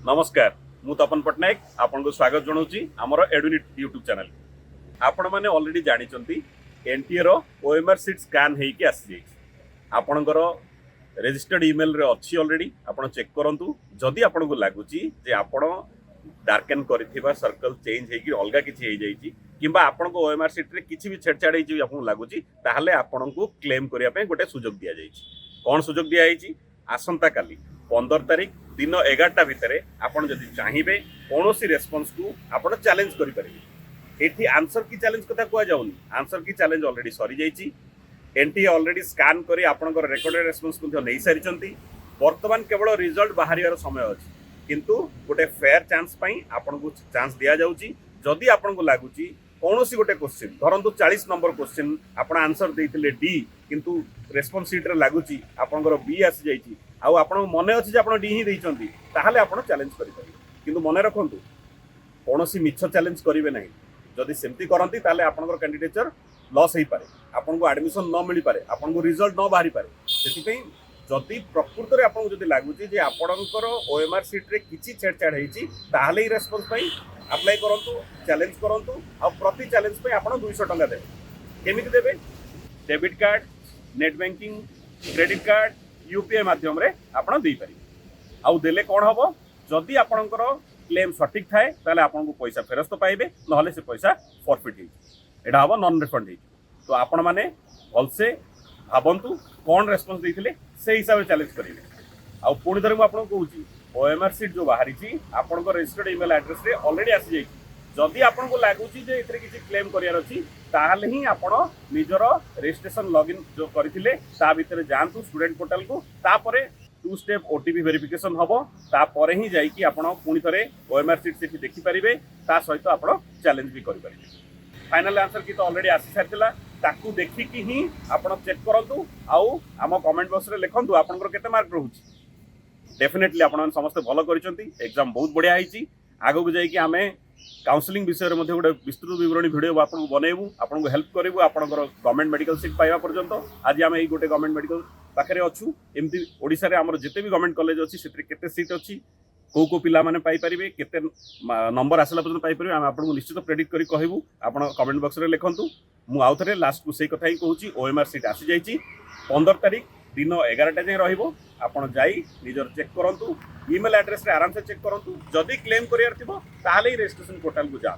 नमस्कार मु तपन पट्टनायक आपन को स्वागत जनाऊँगी आमर एडुनिट यूट्यूब चैनल। आपण मैंने ऑलरेडी जानी एनटीए रो ओएमआर सीट स्कैन होइके आसी आपणकर रजिस्टर्ड ईमेल रे अच्छी ऑलरेडी आपण चेक करंतु जदि आपन को लागुची जे आपण डार्केन करथिबा सर्कल चेंज हेकी अलगा किछि हे जाईची किंबा आपन को ओएमआर सीट रे किछि भी छेड़छाड़ हेची आपन लागुची ताहले आपन को क्लेम करिया पे गोटे सुजोग दिया जाईची। कोन सुजोग दिया जाईची आसंता काली 15 तारिख दिन 11टा भितर आपन जदि चाहिए कौन रेस्पॉन्स को आपन चैलेंज करि परिबे। एठी आंसर की चैलेंज कथा कुआ जाउनी, आंसर की चैलेंज ऑलरेडी सरी जाईची। एनटीए ऑलरेडी स्कैन करी आपनकर रेकॉर्डेड रेस्पॉन्स को नै सारिचंती। वर्तमान केवल रिजल्ट बाहरियार समय अछि किंतु गोटे फेयर चांस पई आपन को चांस दिया जाउची। जदि आपन को लागुची कौनसी गोटे क्वेश्चन धरंतु 40 नंबर क्वेश्चन आपण आंसर देथिले डी किंतु रेस्पॉन्स शीट रे लागुची आपनकर बी आसी जाईची आउ आपण मने अछि जे आपण डी ही दैचंती ताहाले आपण चैलेंज करि परिबे। किंतु मने रखंतु कौनसी मिछ चैलेंज करिवे नाही। जदि सेमती करंती ताहाले आपनकर कैंडिडेचर लॉस हेई पारे, आपन को एडमिशन न मिली पारे, आपन को रिजल्ट न बाहरी पारे। सेति पई जदि प्रकृत रे आपन जदि लागुची जे आपनकर ओएमआर सीट रे किछि छेड़छाड़ हेची ताहाले ही रेस्पॉन्स पई अप्लाई करंतु, चैलेंज करंतु आ प्रति चैलेंज पे आपण 200 टंका देबे। केमिति देबे? Debit card, net banking, credit card, UPI माध्यम रे आपण देई पारि। आउ देले कोन हबो जदि आपणकर क्लेम सटीक थाए ताले आपन को पैसा फेरस्त पाइबे, नहले से पैसा फॉरफिट हे एडा हबो नॉन रिफंड हे। तो आपण माने भलसे भाबंतु कोन रेस्पॉन्स देथिले से हिसाब से चैलेंज करिवे। आउ पुणी धर आपन कहूची ओएमआर सीट जो बाहरी आपन रजिस्टर्ड ईमेल एड्रेस रे ऑलरेडी आसी जाई। जदि आपन को लागुची जे एथरे किछि क्लेम करियार अछि ताहाले ही आपन निजर रजिस्ट्रेशन लॉगिन जो करथिले ता भितर जानतु स्टूडेंट पोर्टल को, तापरे 2 स्टेप ओटीपी वेरिफिकेशन हबो, तापरे ही जाई कि आपन पुणी थरे ओएमआर सीट सेठी देखि परिबे, ता सहित आपन चैलेंज भी करि परिबे। फाइनल आंसर की तो ऑलरेडी आसी सारथिला, ताकू देखि कि ही आपन चेक करंतु आउ आम कमेंट बॉक्स रे लिखंतु आपनकर केते मार्क रहूची। डेफिनेटली आपण समस्त भल करिसंती, एग्जाम बहुत बढ़िया होईची। आगो को जाई कि आमे काउंसलिंग विषय रे मध्ये गोटे विस्तृत विवरणी वीडियो आपन को बनेबू, आपन को हेल्प करिवु आपनकर गवर्नमेंट मेडिकल सीट पाइबा पर्यंत। आज आमे एई गोटे गवर्नमेंट मेडिकल पाखरे अछु। एमती ओडिसा रे हमर जते भी गवर्नमेंट कॉलेज अछि सेतरे केते सीट अछि, को पिला माने पाई परिबे, केते नंबर आसला पर्यंत पाई परिबे, आमे आपन को निश्चित प्रेडिक्ट करी कहबू। आपन कमेंट बॉक्स रे लिखंतु। मु आउ थरे लास्ट को सेई कथा ही कहूची ओएमआर सीट आसी जाईची। 15 तारिख दिन 11टा जाय रहिबो। आपण जाई निजर चेक करंतु, ईमेल एड्रेस रे आराम से चेक करंतु। जदि क्लेम करियार थिबो ताहाले ही रजिस्ट्रेशन पोर्टल को जा।